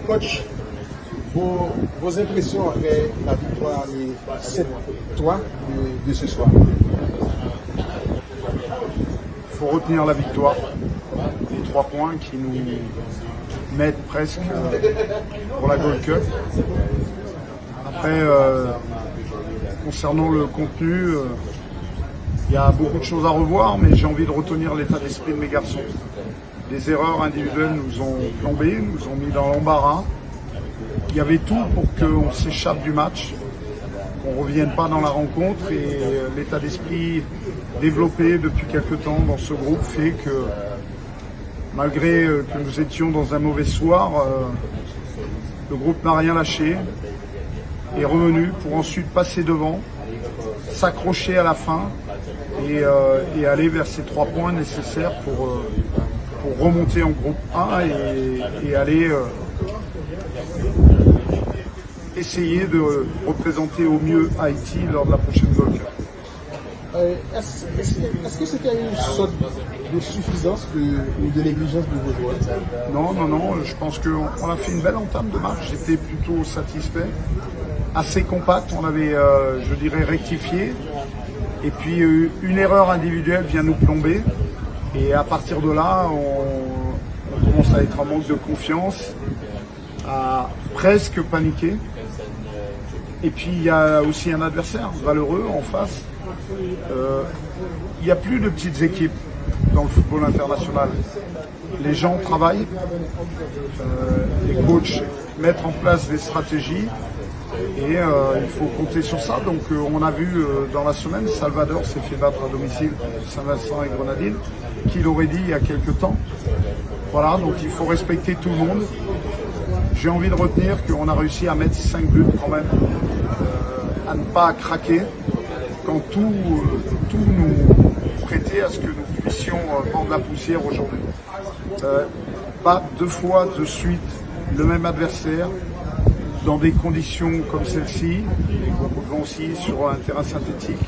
Coach, vos impressions après la victoire et 7-3 de ce soir? Il faut retenir la victoire, les 3 points qui nous mettent presque pour la Gold Cup. Après, concernant le contenu, il y a beaucoup de choses à revoir, mais j'ai envie de retenir l'état d'esprit de mes garçons. Les erreurs individuelles nous ont plombés, nous ont mis dans l'embarras. Il y avait tout pour qu'on s'échappe du match, qu'on ne revienne pas dans la rencontre, et l'état d'esprit développé depuis quelque temps dans ce groupe fait que malgré que nous étions dans un mauvais soir, le groupe n'a rien lâché, est revenu pour ensuite passer devant, s'accrocher à la fin et aller vers ces 3 points nécessaires pour remonter en groupe 1 et aller essayer de représenter au mieux Haïti lors de la prochaine Gold Cup. Est-ce que c'était une sorte de suffisance ou de négligence de vos joueurs? Non, je pense qu'on a fait une belle entame de match, j'étais plutôt satisfait, assez compact, on avait, je dirais, rectifié, et puis une erreur individuelle vient nous plomber, et à partir de là, on commence à être en manque de confiance, à presque paniquer, et puis il y a aussi un adversaire valeureux en face. Il n'y a plus de petites équipes dans le football international. Les gens travaillent, les coachs mettent en place des stratégies et il faut compter sur ça. Donc on a vu dans la semaine, Salvador s'est fait battre à domicile, Saint-Vincent et Grenadine, qui l'aurait dit il y a quelques temps. Voilà, donc il faut respecter tout le monde. J'ai envie de retenir qu'on a réussi à mettre 5 buts quand même, à ne pas craquer quand tout nous prêtait à ce que nous puissions prendre la poussière aujourd'hui. Pas 2 fois de suite le même adversaire dans des conditions comme celle-ci, et qu'on peut aussi sur un terrain synthétique.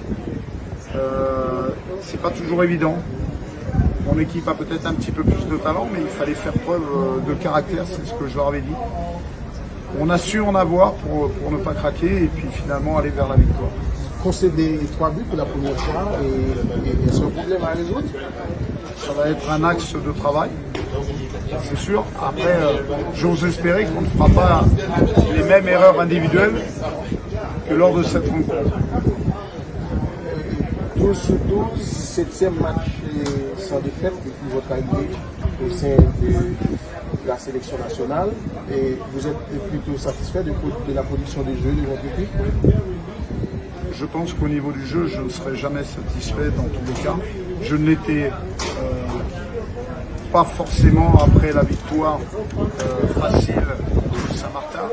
C'est pas toujours évident. Mon équipe a peut-être un petit peu plus de talent, mais il fallait faire preuve de caractère, c'est ce que je leur avais dit. On a su en avoir pour ne pas craquer et puis finalement aller vers la victoire. Concéder 3 buts pour la première fois et ce problème à résoudre? Ça va être un axe de travail, c'est sûr. Après, j'ose espérer qu'on ne fera pas les mêmes erreurs individuelles que lors de cette rencontre. 12 sur 12, 7e match sans défaite depuis votre arrivée au sein de la sélection nationale. Et vous êtes plutôt satisfait de la production des jeux de votre équipe? Je pense qu'au niveau du jeu, je ne serai jamais satisfait dans tous les cas. Je ne l'étais pas forcément après la victoire facile de Saint-Martin.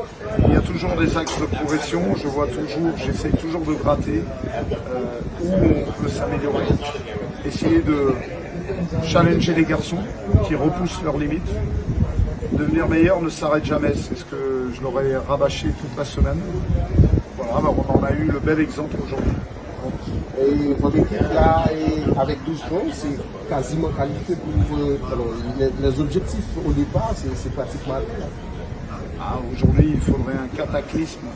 Il y a toujours des axes de progression, j'essaie toujours de gratter où on peut s'améliorer. Essayer de challenger les garçons qui repoussent leurs limites. Devenir meilleur ne s'arrête jamais, c'est ce que je leur ai rabâché toute la semaine. Voilà, on en a eu le bel exemple aujourd'hui. Et votre équipe là, avec 12 points, c'est quasiment qualifié pour les objectifs au départ, c'est pratiquement aujourd'hui, il faudrait un cataclysme.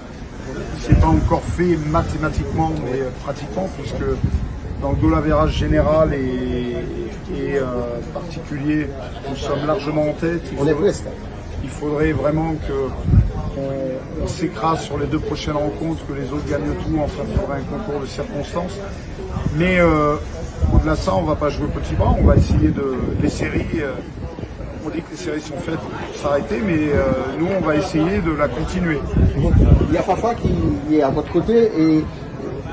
C'est pas encore fait mathématiquement, mais pratiquement, puisque dans le goal average général et particulier, nous sommes largement en tête. Il faudrait vraiment qu'on s'écrase sur les 2 prochaines rencontres, que les autres gagnent tout, enfin il faudrait un concours de circonstances. Mais au-delà de ça, on ne va pas jouer petit bras, on va essayer les séries. On dit que les séries sont faites pour s'arrêter, mais nous on va essayer de la continuer. Il y a Fafa qui est à votre côté et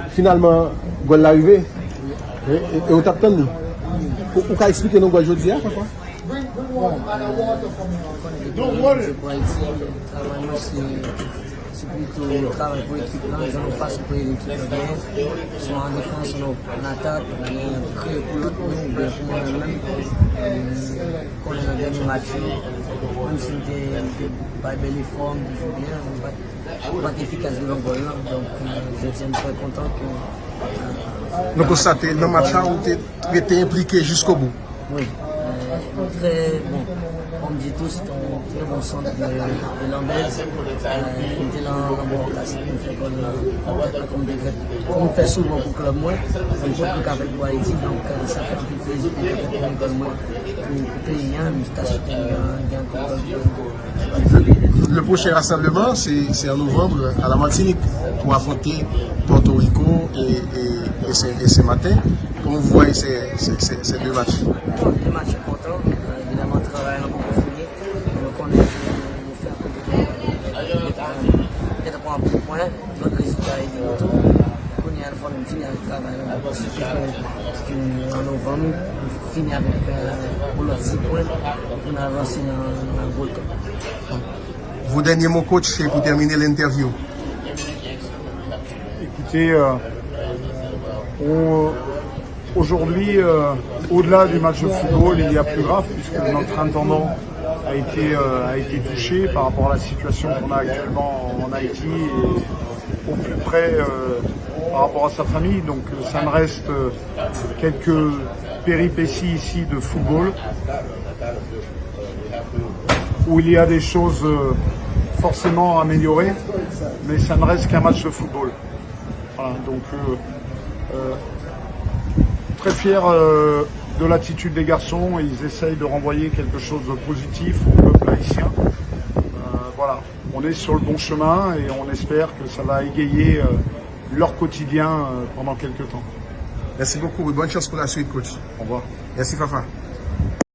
finalement, vous l'arrivée et au tapton nous. Vous pouvez expliquer nous aujourd'hui, Fafa? C'est plutôt travail pour l'équipe là, ils ont face pour l'équipe là, soit en défense, en attaque, on crée pour l'autre, nous, bien pour nous-mêmes, qu'on est dans le dernier match, même si on n'était pas belle forme, on joue bien, on va être efficace de l'envoi là, donc je suis très content que... Nous constatons dans le match où tu étais impliqué jusqu'au bout. Oui. très bon, comme dit tous, c'est un très bon centre de l'Andaise. Il était dans la bonne place. Comme on fait souvent pour le club, moi, on ne peut plus qu'avec pour Haïti, donc ça fait un peu plaisir pour l'école, moi, pour le pays, Le prochain rassemblement, c'est en novembre à la Martinique pour affronter Porto Rico et Saint-Martin. Comment vous voyez ces deux matchs? Les matchs importants, évidemment, le travail est encore fini. Donc, on fait un peu de peut-être pour un petit point, notre résultat est de retour. On y a une fois de finir le travail en novembre, on finit avec pour leurs 6 points, on a avancé dans le Gold Cup. Vos derniers mots, coach, pour terminer l'interview. Écoutez, aujourd'hui, au-delà du match de football, il y a plus grave puisque notre intendant a été touché par rapport à la situation qu'on a actuellement en Haïti et au plus près par rapport à sa famille. Donc ça me reste quelques péripéties ici de football où il y a des choses forcément à améliorer, mais ça ne reste qu'un match de football. Voilà, donc très fier de l'attitude des garçons. Ils essayent de renvoyer quelque chose de positif au peuple haïtien. Voilà, on est sur le bon chemin et on espère que ça va égayer leur quotidien pendant quelques temps. Merci beaucoup et bonne chance pour la suite, coach. Au revoir. Merci, Fafa.